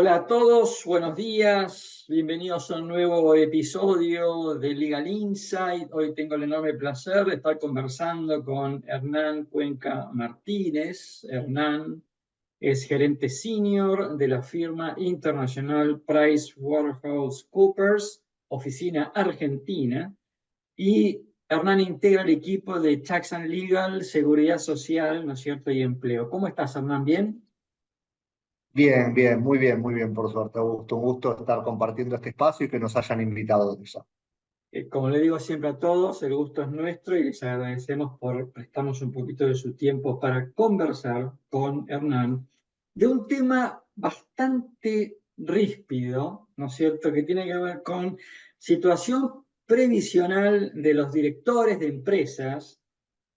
Hola a todos, buenos días, bienvenidos a un nuevo episodio de Legal Insight. Hoy tengo el enorme placer de estar conversando con Hernán Cuenca Martínez. Hernán es gerente senior de la firma internacional PricewaterhouseCoopers, oficina argentina, y Hernán integra el equipo de Tax and Legal, Seguridad Social, ¿no es cierto?, y Empleo. ¿Cómo estás, Hernán? ¿Bien? Bien, bien, muy bien, por suerte, Augusto. Un gusto estar compartiendo este espacio y que nos hayan invitado a eso. Como le digo siempre a todos, el gusto es nuestro y les agradecemos por prestarnos un poquito de su tiempo para conversar con Hernán de un tema bastante ríspido, ¿no es cierto?, que tiene que ver con situación previsional de los directores de empresas.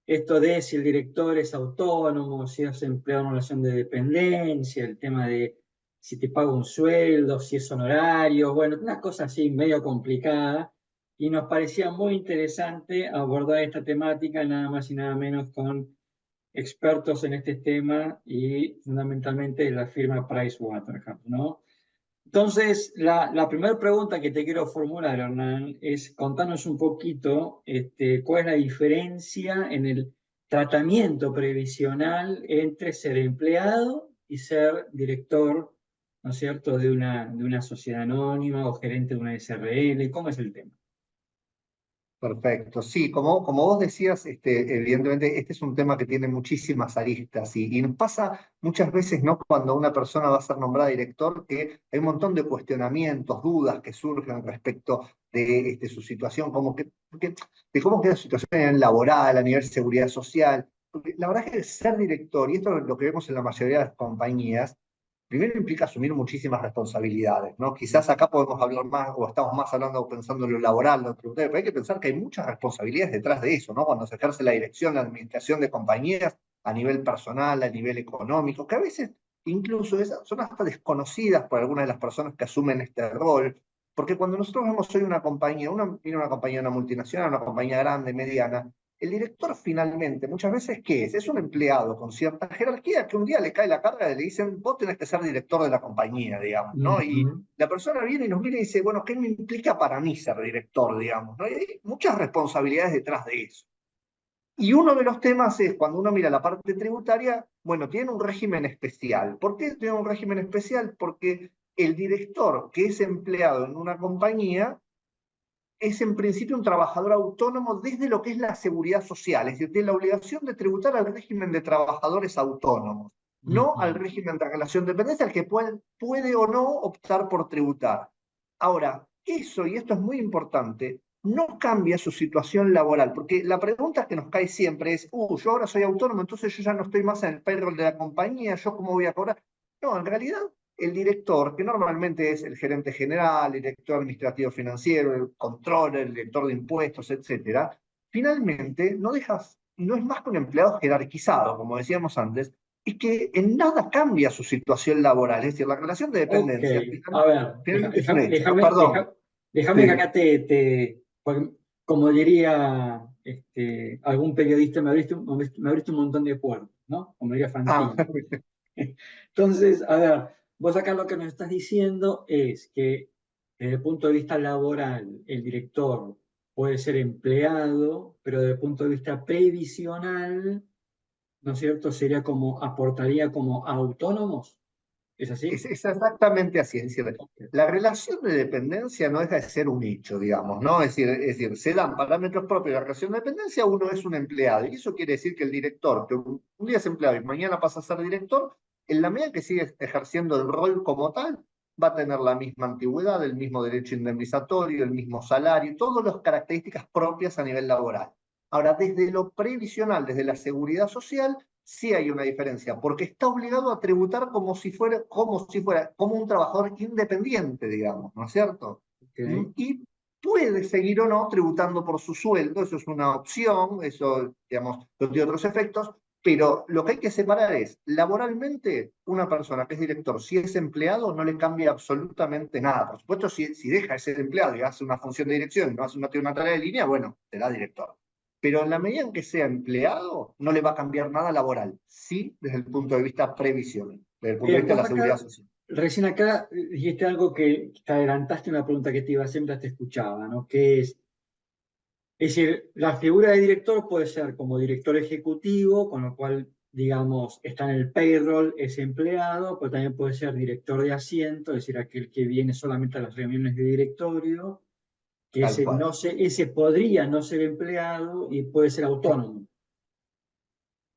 Esto de si el director es autónomo, si es empleado en relación de dependencia, el tema de si te paga un sueldo, si es honorario, bueno, una cosa así medio complicada. Y nos parecía muy interesante abordar esta temática nada más y nada menos con expertos en este tema y fundamentalmente de la firma Pricewaterhouse, ¿no? Entonces, la primera pregunta que te quiero formular, Hernán, es contanos un poquito cuál es la diferencia en el tratamiento previsional entre ser empleado y ser director, ¿no es cierto?, de una sociedad anónima o gerente de una SRL. ¿Cómo es el tema? Perfecto. Sí, como vos decías, evidentemente este es un tema que tiene muchísimas aristas y nos pasa muchas veces, ¿no? Cuando una persona va a ser nombrada director, que hay un montón de cuestionamientos, dudas que surgen respecto de su situación, de cómo queda su situación laboral, a nivel de seguridad social. Porque la verdad es que ser director, y esto es lo que vemos en la mayoría de las compañías, primero implica asumir muchísimas responsabilidades, ¿no? Quizás acá podemos hablar más, o estamos más hablando o pensando en lo laboral, lo tributario, pero hay que pensar que hay muchas responsabilidades detrás de eso, ¿no? Cuando se ejerce la dirección, la administración de compañías a nivel personal, a nivel económico, que a veces incluso son hasta desconocidas por algunas de las personas que asumen este rol, porque cuando nosotros vemos hoy una compañía, una compañía, una multinacional, una compañía grande, mediana, el director finalmente, muchas veces, ¿qué es? Es un empleado con cierta jerarquía que un día le cae la carga y le dicen, vos tenés que ser director de la compañía, digamos, ¿no? Y Ujú. la persona viene y nos mira y dice, bueno, ¿qué me implica para mí ser director, digamos? ¿No? Y hay muchas responsabilidades detrás de eso. Y uno de los temas es, cuando uno mira la parte tributaria, bueno, tiene un régimen especial. ¿Por qué tiene un régimen especial? Porque el director que es empleado en una compañía es en principio un trabajador autónomo desde lo que es la seguridad social, es decir, tiene la obligación de tributar al régimen de trabajadores autónomos, no al Ujú. régimen de relación de dependencia, al que puede o no optar por tributar. Ahora, eso, y esto es muy importante, no cambia su situación laboral, porque la pregunta que nos cae siempre es, yo ahora soy autónomo, entonces yo ya no estoy más en el payroll de la compañía, ¿yo cómo voy a cobrar? No, en realidad el director, que normalmente es el gerente general, el director administrativo financiero, el controller, el director de impuestos, etcétera, finalmente no es más que un empleado jerarquizado, como decíamos antes, y que en nada cambia su situación laboral. Es decir, la relación de Ok, dependencia a ver, finalmente es un hecho, ¿no? Perdón. déjame que Sí. acá porque como diría algún periodista, me abriste un montón de puertas, ¿no? Como diría Ah, Fantino. Entonces, a ver, vos acá lo que nos estás diciendo es que desde el punto de vista laboral, el director puede ser empleado, pero desde el punto de vista previsional, ¿no es cierto? Aportaría como autónomos, ¿es así? es exactamente así. Es decir, Ok. la relación de dependencia no deja de ser un hecho, digamos, ¿no? Es decir, se dan parámetros propios de la relación de dependencia, uno es un empleado. Y eso quiere decir que el director, que un día es empleado y mañana pasa a ser director, en la medida que sigue ejerciendo el rol como tal, va a tener la misma antigüedad, el mismo derecho indemnizatorio, el mismo salario, todas las características propias a nivel laboral. Ahora, desde lo previsional, desde la seguridad social, sí hay una diferencia, porque está obligado a tributar como un trabajador independiente, digamos, ¿no es cierto? Ok. Y puede seguir o no tributando por su sueldo, eso es una opción, eso, digamos, no tiene otros efectos, pero lo que hay que separar es, laboralmente, una persona que es director, si es empleado, no le cambia absolutamente nada. Por supuesto, si deja de ser empleado y hace una función de dirección, no hace una tarea de línea, bueno, será director. Pero en la medida en que sea empleado, no le va a cambiar nada laboral. Sí, desde el punto de vista previsional, desde el punto de Bien, vista de la seguridad social. Recién acá dijiste algo que te adelantaste una pregunta que te iba a hacer mientras te escuchaba, ¿no? Que es decir, la figura de director puede ser como director ejecutivo, con lo cual, digamos, está en el payroll, es empleado, pero también puede ser director de asiento, es decir, aquel que viene solamente a las reuniones de directorio, que Tal ese, cual. no se, ese podría no ser empleado y puede ser autónomo.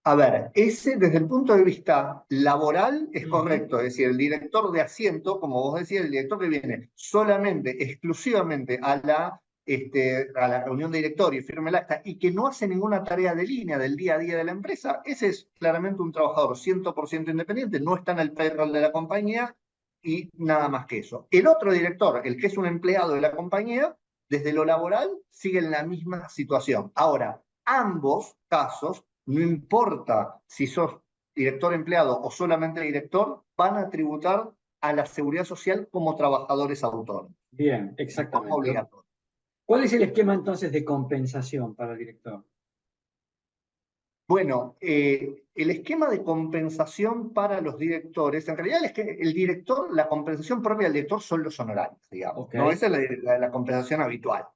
A ver, ese desde el punto de vista laboral es Ujú. correcto, es decir, el director de asiento, como vos decías, el director que viene solamente, exclusivamente a la reunión de directorio y firme el acta y que no hace ninguna tarea de línea del día a día de la empresa, ese es claramente un trabajador 100% independiente, no está en el payroll de la compañía y nada más que eso. El otro director, el que es un empleado de la compañía, desde lo laboral sigue en la misma situación. Ahora, ambos casos no importa si sos director empleado o solamente director, van a tributar a la seguridad social como trabajadores autónomos, Bien, de forma exactamente. obligatoria. ¿Cuál es el esquema entonces de compensación para el director? Bueno, el esquema de compensación para los directores, en realidad es que el director, la compensación propia del director son los honorarios, digamos, Ok. ¿no? Esa es la compensación habitual.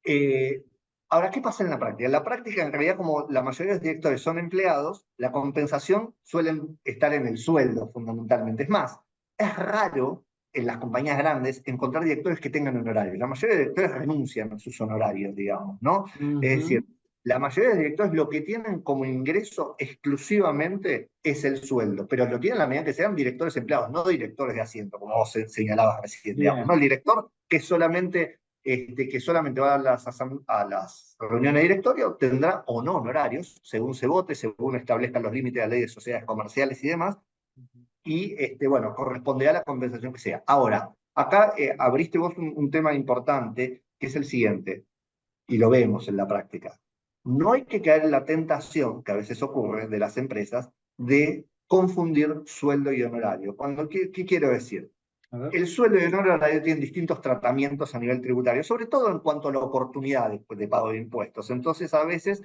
Eh, Ahora, ¿qué pasa en la práctica? En la práctica, en realidad, como la mayoría de los directores son empleados, la compensación suelen estar en el sueldo, fundamentalmente. Es más, es raro en las compañías grandes encontrar directores que tengan honorarios. La mayoría de directores renuncian a sus honorarios, digamos, ¿no? Es decir, Ujú. la mayoría de directores lo que tienen como ingreso exclusivamente es el sueldo, pero lo tienen a la medida que sean directores empleados, no directores de asiento, como vos señalabas recién, digamos, ¿no? El Bien. director que solamente va a las reuniones de directorio, tendrá o no honorarios, según se vote, según establezcan los límites de la ley de sociedades comerciales y demás, y bueno, corresponderá a la compensación que sea. Ahora, acá abriste vos un tema importante, que es el siguiente, y lo vemos en la práctica. No hay que caer en la tentación, que a veces ocurre de las empresas, de confundir sueldo y honorario. ¿Qué quiero decir? A ver. El sueldo y el honorario tienen distintos tratamientos a nivel tributario, sobre todo en cuanto a la oportunidad de pago de impuestos. Entonces, a veces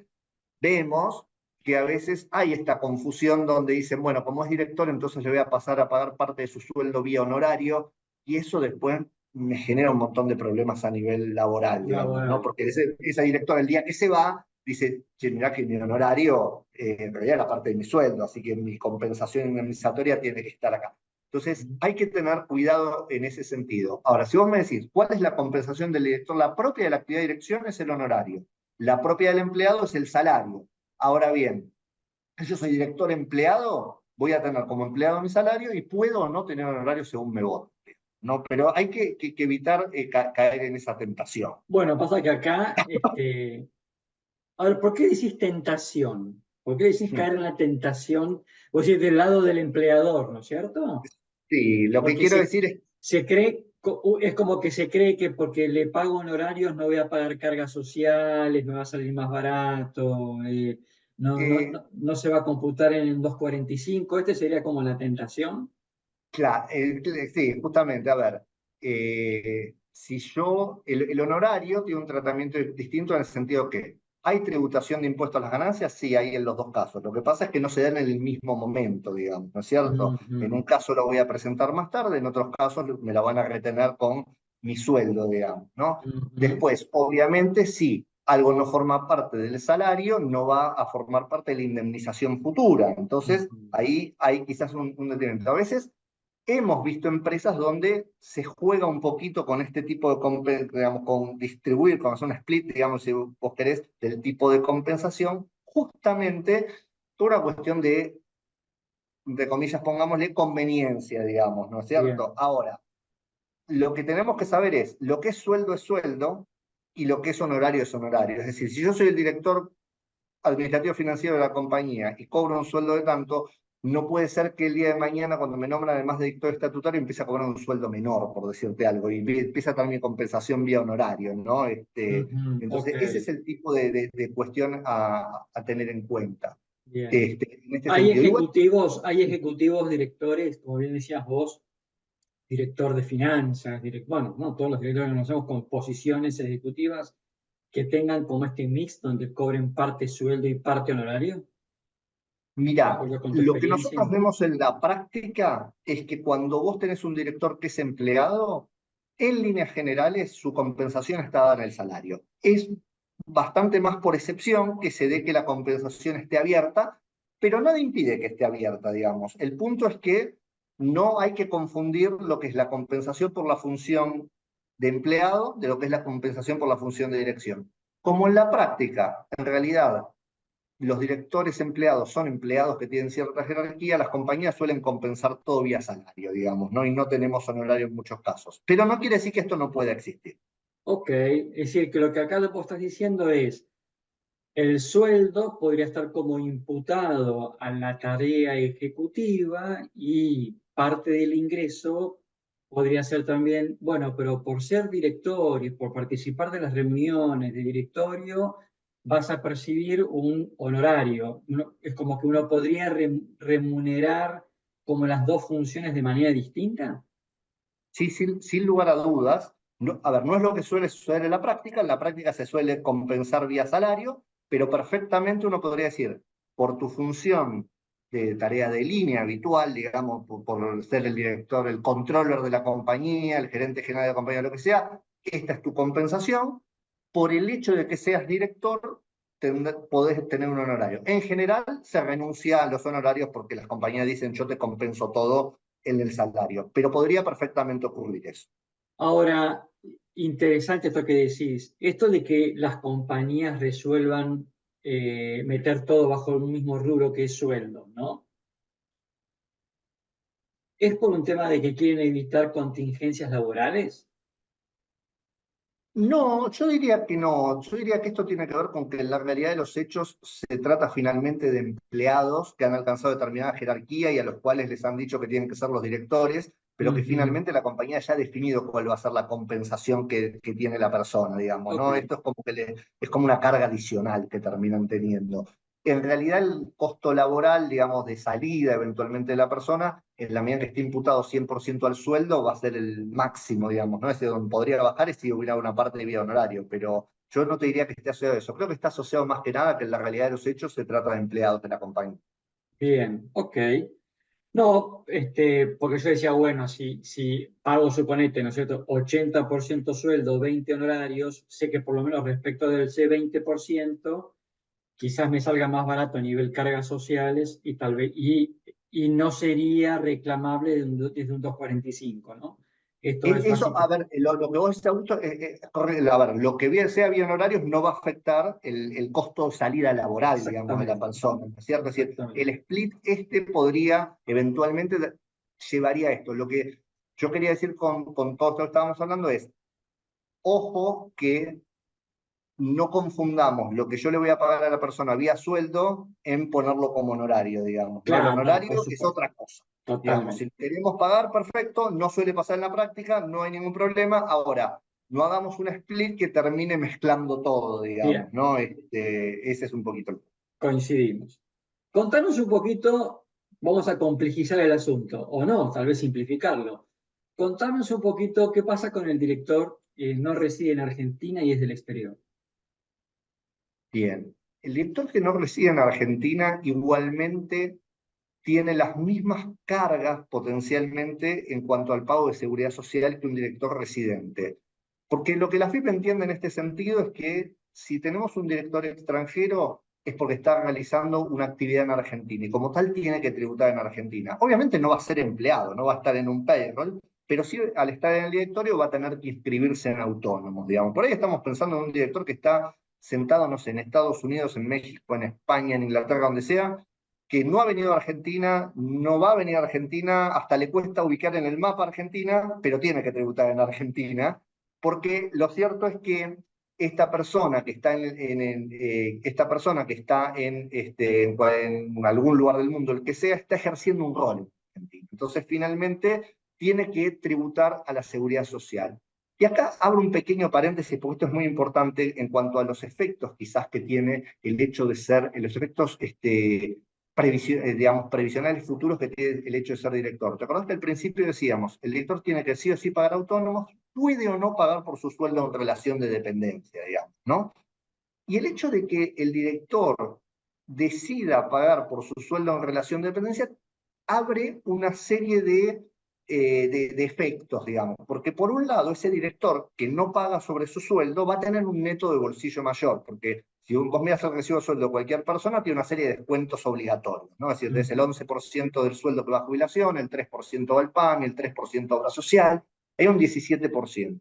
vemos que a veces hay esta confusión donde dicen, bueno, como es director, entonces le voy a pasar a pagar parte de su sueldo vía honorario, y eso después me genera un montón de problemas a nivel laboral, digamos, ¿no? Laboral. Porque esa directora el día que se va, dice, che, mirá que mi honorario en realidad era parte de mi sueldo, así que mi compensación indemnizatoria tiene que estar acá. Entonces, Ujú. hay que tener cuidado en ese sentido. Ahora, si vos me decís, ¿cuál es la compensación del director? La propia de la actividad de dirección es el honorario. La propia del empleado es el salario. Ahora bien, yo soy director empleado, voy a tener como empleado mi salario y puedo o no tener honorario según me vote. ¿No? Pero hay que evitar caer en esa tentación. Bueno, pasa que acá, a ver, ¿por qué decís tentación? ¿Por qué decís caer en la tentación? Vos decís del lado del empleador, ¿no es cierto? Sí, lo que Porque quiero decir es, se cree, es como que se cree que porque le pago honorarios no voy a pagar cargas sociales, me va a salir más barato, no se va a computar en el 245. Este sería como la tentación. claro, sí, justamente, a ver, si el honorario tiene un tratamiento distinto en el sentido que hay tributación de impuestos a las ganancias, sí, hay en los dos casos. Lo que pasa es que no se da en el mismo momento, digamos, ¿no es cierto? En Ujú, un caso lo voy a presentar más tarde, en otros casos me la van a retener con mi sueldo, digamos, ¿no? ujú. Después, obviamente, si algo no forma parte del salario, no va a formar parte de la indemnización futura. Entonces, Ujú. ahí hay quizás un detenimiento. A veces hemos visto empresas donde se juega un poquito con este tipo digamos, con distribuir, con hacer un split, digamos, si vos querés, del tipo de compensación, justamente por una cuestión de comillas, pongámosle, conveniencia, digamos, ¿no es cierto? Bien, Ahora, lo que tenemos que saber es lo que es sueldo y lo que es honorario es honorario. Es decir, si yo soy el director administrativo financiero de la compañía y cobro un sueldo de tanto, no puede ser que el día de mañana, cuando me nombran además de director estatutario, empiece a cobrar un sueldo menor, por decirte algo, y empieza también mi compensación vía honorario, ¿no? ujú, ok, Entonces, ese es el tipo de cuestión a tener en cuenta. bien. En este sentido. Igual, Hay ejecutivos directores, como bien decías vos, director de finanzas, bueno, no, todos los directores que conocemos con posiciones ejecutivas que tengan como este mix donde cobren parte sueldo y parte honorario. Mirá, de acuerdo con tu lo que experiencia. nosotros vemos en la práctica es que cuando vos tenés un director que es empleado, en líneas generales su compensación está dada en el salario. Es bastante más por excepción que se dé que la compensación esté abierta, pero nada impide que esté abierta, digamos. El punto es que no hay que confundir lo que es la compensación por la función de empleado de lo que es la compensación por la función de dirección. Como en la práctica, en realidad, los directores empleados son empleados que tienen cierta jerarquía, las compañías suelen compensar todo vía salario, digamos, ¿no? Y no tenemos honorario en muchos casos. Pero no quiere decir que esto no pueda existir. Ok, es decir, que lo que acá vos estás diciendo es, el sueldo podría estar como imputado a la tarea ejecutiva y parte del ingreso podría ser también, bueno, pero por ser director y por participar de las reuniones de directorio, vas a percibir un honorario. Es como que uno podría remunerar como las dos funciones de manera distinta. Sí, sin lugar a dudas. No, a ver, no es lo que suele suceder en la práctica se suele compensar vía salario, pero perfectamente uno podría decir, por tu función de tarea de línea habitual, digamos, por ser el director, el controller de la compañía, el gerente general de la compañía, lo que sea, esta es tu compensación. Por el hecho de que seas director, podés tener un honorario. En general, se renuncia a los honorarios porque las compañías dicen, yo te compenso todo en el salario, pero podría perfectamente ocurrir eso. Ahora, interesante esto que decís. Esto de que las compañías resuelvan meter todo bajo un mismo rubro que es sueldo, ¿no? ¿Es por un tema de que quieren evitar contingencias laborales? No, yo diría que no. Yo diría que esto tiene que ver con que en la realidad de los hechos se trata finalmente de empleados que han alcanzado determinada jerarquía y a los cuales les han dicho que tienen que ser los directores, pero que Ujú. finalmente la compañía ya ha definido cuál va a ser la compensación que tiene la persona, digamos, Ok. ¿no? Esto es como que es como una carga adicional que terminan teniendo. En realidad el costo laboral, digamos, de salida eventualmente de la persona, en la medida que esté imputado 100% al sueldo, va a ser el máximo, digamos, ¿no? Es de donde podría bajar si hubiera una parte de vía honorario, pero yo no te diría que esté asociado a eso. Creo que está asociado más que nada que en la realidad de los hechos se trata de empleados de la compañía. Bien, ok. No, porque yo decía, bueno, si pago, suponete, ¿no es cierto?, 80% sueldo, 20 honorarios, sé que por lo menos respecto del ese 20%, quizás me salga más barato a nivel cargas sociales y tal vez, y no sería reclamable desde un 245, ¿no? Esto es Eso, a básico. ver, lo que vos decís, Augusto, a ver, lo que bien sea bien horarios no va a afectar el costo de salida laboral, digamos, de la Exactamente, persona, ¿no es cierto? Es decir, el exactamente. split podría eventualmente llevaría a esto. Lo que yo quería decir con todo esto que estábamos hablando es, ojo que no confundamos lo que yo le voy a pagar a la persona vía sueldo en ponerlo como honorario, digamos, ¿no? El Claro, no, por honorario es supuesto, otra cosa. Digamos, totalmente. si queremos pagar, perfecto, no suele pasar en la práctica, no hay ningún problema. Ahora, no hagamos un split que termine mezclando todo, digamos, Bien, ¿no? Ese es un poquito el... coincidimos. Contanos un poquito, vamos a complejizar el asunto, o no, tal vez simplificarlo. Contanos un poquito qué pasa con el director que no reside en Argentina y es del exterior. Bien. El director que no reside en Argentina igualmente tiene las mismas cargas potencialmente en cuanto al pago de seguridad social que un director residente. Porque lo que la FIP entiende en este sentido es que si tenemos un director extranjero es porque está realizando una actividad en Argentina y como tal tiene que tributar en Argentina. Obviamente no va a ser empleado, no va a estar en un payroll, pero sí al estar en el directorio va a tener que inscribirse en autónomos, digamos. Por ahí estamos pensando en un director que está sentado, no sé, en Estados Unidos, en México, en España, en Inglaterra, donde sea, que no ha venido a Argentina, no va a venir a Argentina, hasta le cuesta ubicar en el mapa Argentina, pero tiene que tributar en Argentina, porque lo cierto es que esta persona que está esta persona que está en algún lugar del mundo, el que sea, está ejerciendo un rol en Argentina. Entonces, finalmente, tiene que tributar a la seguridad social. Y acá abro un pequeño paréntesis, porque esto es muy importante en cuanto a los efectos quizás que tiene el hecho de ser, los efectos digamos, previsionales futuros que tiene el hecho de ser director. ¿Te acordás que al principio decíamos, el director tiene que sí o sí pagar autónomos, puede o no pagar por su sueldo en relación de dependencia, digamos, ¿no? Y el hecho de que el director decida pagar por su sueldo en relación de dependencia, abre una serie de efectos, digamos. Porque por un lado, ese director que no paga sobre su sueldo va a tener un neto de bolsillo mayor, porque si vos miras el recibo de sueldo de cualquier persona, tiene una serie de descuentos obligatorios, ¿no? Es decir, desde el 11% del sueldo que va a jubilación, el 3% va al PAN, el 3% a obra social, hay un 17%.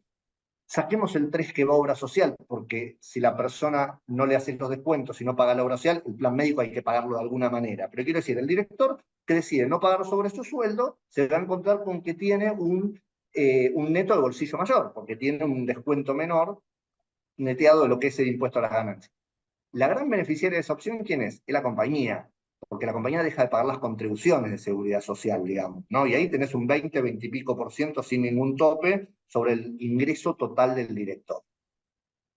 Saquemos el 3 que va a obra social, porque si la persona no le hace los descuentos y no paga la obra social, el plan médico hay que pagarlo de alguna manera. Pero quiero decir, el director que decide no pagar sobre su sueldo, se va a encontrar con que tiene un neto de bolsillo mayor, porque tiene un descuento menor neteado de lo que es el impuesto a las ganancias. La gran beneficiaria de esa opción, ¿quién es? Es la compañía, porque la compañía deja de pagar las contribuciones de seguridad social, digamos, ¿no? Y ahí tenés un 20 y pico por ciento sin ningún tope sobre el ingreso total del director.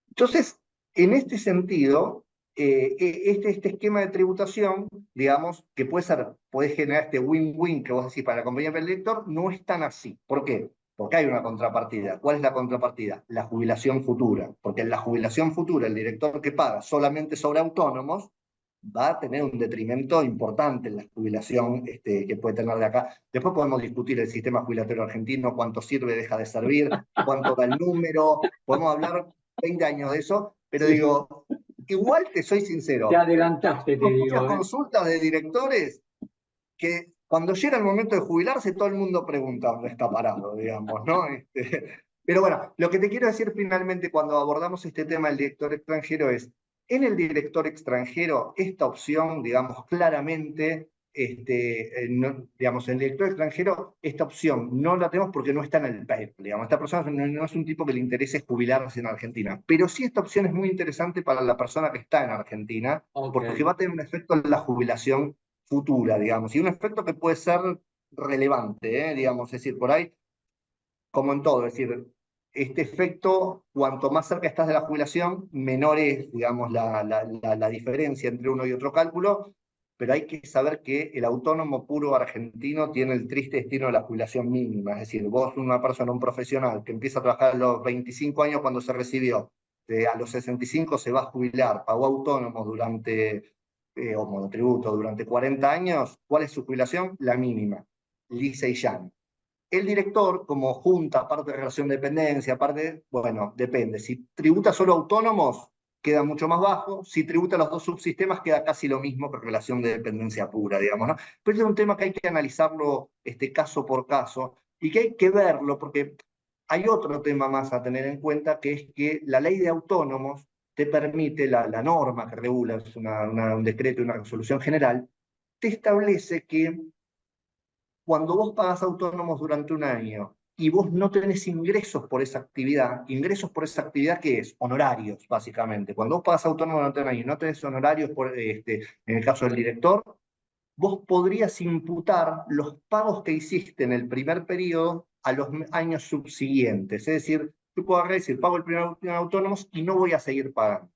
Entonces, en este sentido, este esquema de tributación, digamos, que puede generar este win-win que vos decís para la compañía y para el director, no es tan así. ¿Por qué? Porque hay una contrapartida. ¿Cuál es la contrapartida? La jubilación futura. Porque en la jubilación futura, el director que paga solamente sobre autónomos va a tener un detrimento importante en la jubilación que puede tener de acá. Después podemos discutir el sistema jubilatorio argentino, cuánto sirve, deja de servir, cuánto da el número, podemos hablar 20 años de eso, pero Sí, digo, igual te soy te sincero, adelantaste, te tengo muchas digo, ¿eh? consultas de directores que cuando llega el momento de jubilarse, todo el mundo pregunta dónde está parado, digamos, ¿no? Pero bueno, lo que te quiero decir finalmente cuando abordamos este tema del director extranjero es, en el director extranjero, esta opción, digamos, claramente, digamos, en el director extranjero, esta opción no la tenemos porque no está en el país, digamos, esta persona no es un tipo que le interese jubilarse en Argentina, pero sí esta opción es muy interesante para la persona que está en Argentina, Ok. porque va a tener un efecto en la jubilación futura, digamos, y un efecto que puede ser relevante, digamos, es decir, por ahí, como en todo, es decir, este efecto, cuanto más cerca estás de la jubilación, menor es, digamos, la diferencia entre uno y otro cálculo, pero hay que saber que el autónomo puro argentino tiene el triste destino de la jubilación mínima, es decir, vos, una persona, un profesional que empieza a trabajar a los 25 años cuando se recibió, a los 65 se va a jubilar, pagó autónomo o monotributo durante 40 años, ¿cuál es su jubilación? La mínima, lisa y llana. El director, como junta, parte de relación de dependencia, parte, bueno, depende. Si tributa solo autónomos, queda mucho más bajo. Si tributa los dos subsistemas, queda casi lo mismo que relación de dependencia pura, digamos, ¿no? Pero es un tema que hay que analizarlo caso por caso y que hay que verlo, porque hay otro tema más a tener en cuenta, que es que la ley de autónomos te permite, la norma que regula, es un decreto y una resolución general, te establece que cuando vos pagás autónomos durante un año y vos no tenés ingresos por esa actividad, ¿qué es? Honorarios, básicamente. Cuando vos pagás autónomos durante un año y no tenés honorarios, en el caso del director, vos podrías imputar los pagos que hiciste en el primer periodo a los años subsiguientes. Es decir, tú puedes decir, pago el primer año de autónomos y no voy a seguir pagando.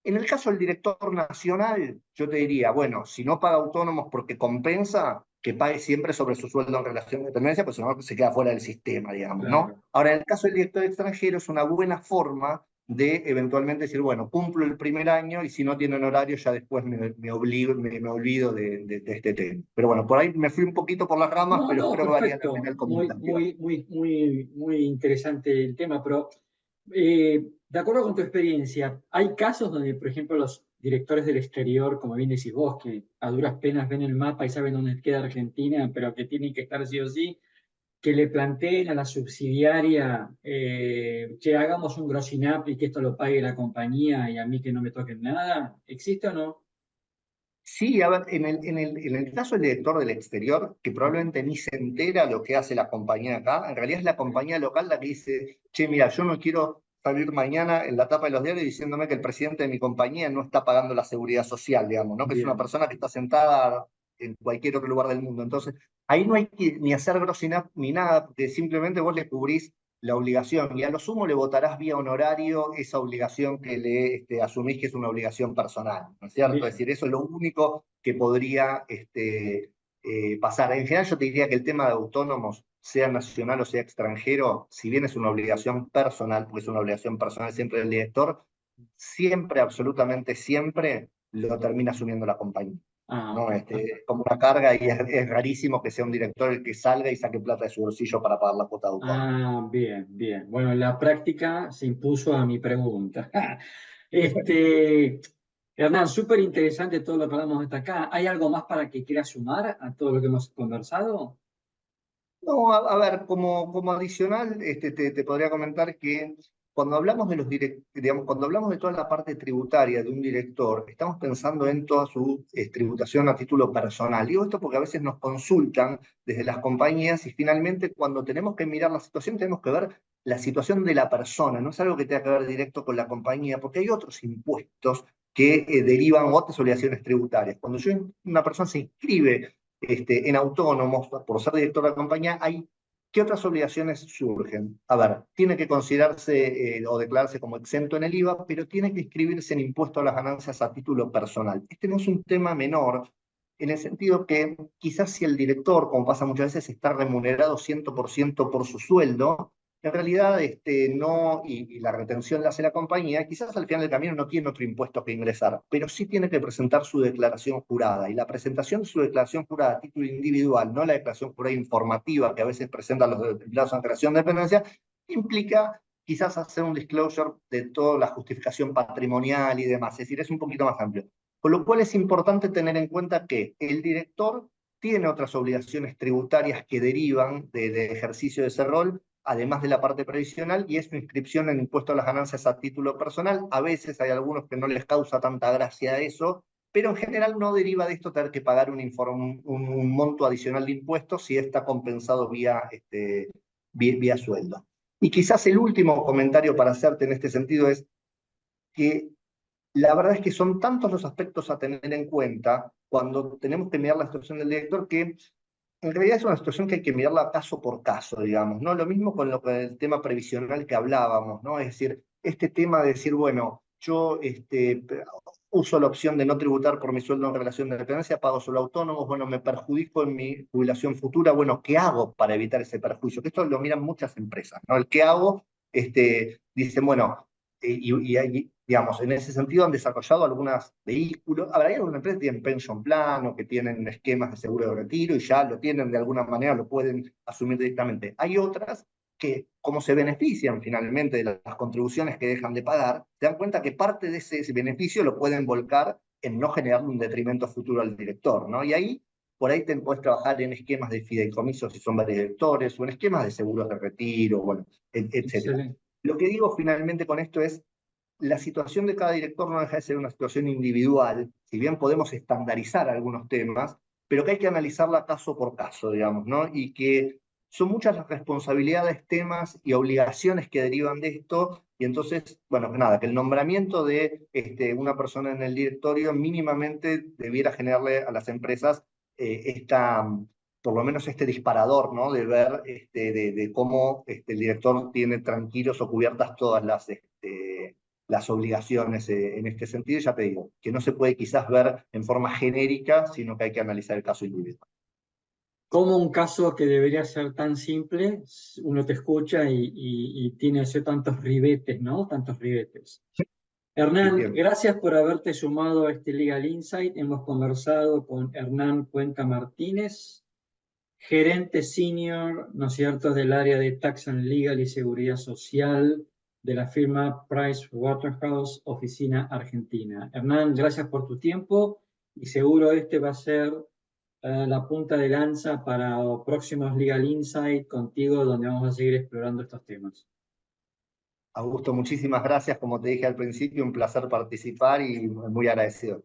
En el caso del director nacional, yo te diría, bueno, si no paga autónomos porque compensa, que pague siempre sobre su sueldo en relación de dependencia, pues si no se queda fuera del sistema, digamos, ¿no? Claro. Ahora, en el caso del director extranjero es una buena forma de eventualmente decir, bueno, cumplo el primer año y si no tienen horario ya después me olvido de este tema. Pero bueno, por ahí me fui un poquito por las ramas, No, pero no, creo que valía la pena perfecto. el Muy, comentario. muy, muy, muy, muy interesante el tema, pero de acuerdo con tu experiencia, ¿hay casos donde, por ejemplo, los directores del exterior, como bien decís vos, que a duras penas ven el mapa y saben dónde queda Argentina, pero que tienen que estar sí o sí, que le planteen a la subsidiaria que hagamos un grossing up y que esto lo pague la compañía y a mí que no me toquen nada? ¿Existe o no? Sí, a ver, en el caso del director del exterior, que probablemente ni se entera lo que hace la compañía acá, en realidad es la compañía local la que dice, che, mira, yo no quiero salir mañana en la tapa de los diarios diciéndome que el presidente de mi compañía no está pagando la seguridad social, digamos, ¿no? Que es una Bien. persona que está sentada en cualquier otro lugar del mundo. Entonces, ahí no hay que ni hacer grossing up ni nada, porque simplemente vos le cubrís la obligación y a lo sumo le votarás vía honorario esa obligación que le asumís que es una obligación personal, ¿no es cierto? Es Bien. decir, eso es lo único que podría pasar. En general yo te diría que el tema de autónomos, sea nacional o sea extranjero, si bien es una obligación personal, porque es una obligación personal siempre del director, siempre, absolutamente siempre, lo termina asumiendo la compañía. Ah, ¿No? ok. Como una carga y es rarísimo que sea un director el que salga y saque plata de su bolsillo para pagar la cuota de autónomo. Ah, bien, bien. Bueno, la práctica se impuso a mi pregunta. Hernán, súper interesante todo lo que hablamos hasta acá. ¿Hay algo más para que quieras sumar a todo lo que hemos conversado? No, a ver, como adicional, te podría comentar que cuando hablamos de digamos, cuando hablamos de toda la parte tributaria de un director, estamos pensando en toda su tributación a título personal. Digo esto porque a veces nos consultan desde las compañías y finalmente cuando tenemos que mirar la situación tenemos que ver la situación de la persona, no es algo que tenga que ver directo con la compañía, porque hay otros impuestos que derivan otras obligaciones tributarias. Cuando una persona se inscribe en autónomos, por ser director de la compañía, ¿qué otras obligaciones surgen? A ver, tiene que considerarse o declararse como exento en el IVA, pero tiene que inscribirse en impuesto a las ganancias a título personal. Este no es un tema menor, en el sentido que quizás si el director, como pasa muchas veces, está remunerado 100% por su sueldo, en realidad no, y la retención la hace la compañía, quizás al final del camino no tiene otro impuesto que ingresar, pero sí tiene que presentar su declaración jurada. Y la presentación de su declaración jurada a título individual, no la declaración jurada informativa que a veces presentan los empleados en creación de dependencia, implica quizás hacer un disclosure de toda la justificación patrimonial y demás. Es decir, es un poquito más amplio. Con lo cual es importante tener en cuenta que el director tiene otras obligaciones tributarias que derivan de ejercicio de ese rol, además de la parte previsional, y es su inscripción en impuesto a las ganancias a título personal. A veces hay algunos que no les causa tanta gracia eso, pero en general no deriva de esto tener que pagar un monto adicional de impuestos si está compensado vía sueldo. Y quizás el último comentario para hacerte en este sentido es que la verdad es que son tantos los aspectos a tener en cuenta cuando tenemos que mirar la situación del director que en realidad es una situación que hay que mirarla caso por caso, digamos, ¿no? Lo mismo con el tema previsional que hablábamos, ¿no? Es decir, este tema de decir, bueno, yo uso la opción de no tributar por mi sueldo en relación de dependencia, pago solo autónomos, bueno, me perjudico en mi jubilación futura, bueno, ¿qué hago para evitar ese perjuicio? Que esto lo miran muchas empresas, ¿no? El qué hago, dicen, bueno, digamos, en ese sentido han desarrollado algunos vehículos. Ahora, hay algunas empresas que tienen pension plan o que tienen esquemas de seguro de retiro y ya lo tienen de alguna manera, lo pueden asumir directamente. Hay otras que, como se benefician finalmente de las contribuciones que dejan de pagar, se dan cuenta que parte de ese beneficio lo pueden volcar en no generar un detrimento futuro al director, ¿no? Y ahí, por ahí te puedes trabajar en esquemas de fideicomisos si son varios directores, o en esquemas de seguros de retiro, bueno, etcétera. Excelente. Lo que digo finalmente con esto es, la situación de cada director no deja de ser una situación individual, si bien podemos estandarizar algunos temas, pero que hay que analizarla caso por caso, digamos, ¿no? Y que son muchas las responsabilidades, temas y obligaciones que derivan de esto, y entonces, bueno, nada, que el nombramiento de una persona en el directorio mínimamente debiera generarle a las empresas por lo menos este disparador, ¿no? De ver de cómo el director tiene tranquilos o cubiertas todas las obligaciones en este sentido. Ya te digo, que no se puede quizás ver en forma genérica, sino que hay que analizar el caso individual. Como un caso que debería ser tan simple, uno te escucha y tiene así tantos ribetes, ¿no? Tantos ribetes. Hernán, Bien. gracias por haberte sumado a este Legal Insight. Hemos conversado con Hernán Cuenca Martínez, gerente senior, ¿no es cierto?, del área de Tax and Legal y Seguridad Social de la firma Pricewaterhouse, Oficina Argentina. Hernán, gracias por tu tiempo y seguro este va a ser la punta de lanza para próximos Legal Insight contigo, donde vamos a seguir explorando estos temas. Augusto, muchísimas gracias. Como te dije al principio, un placer participar y muy agradecido.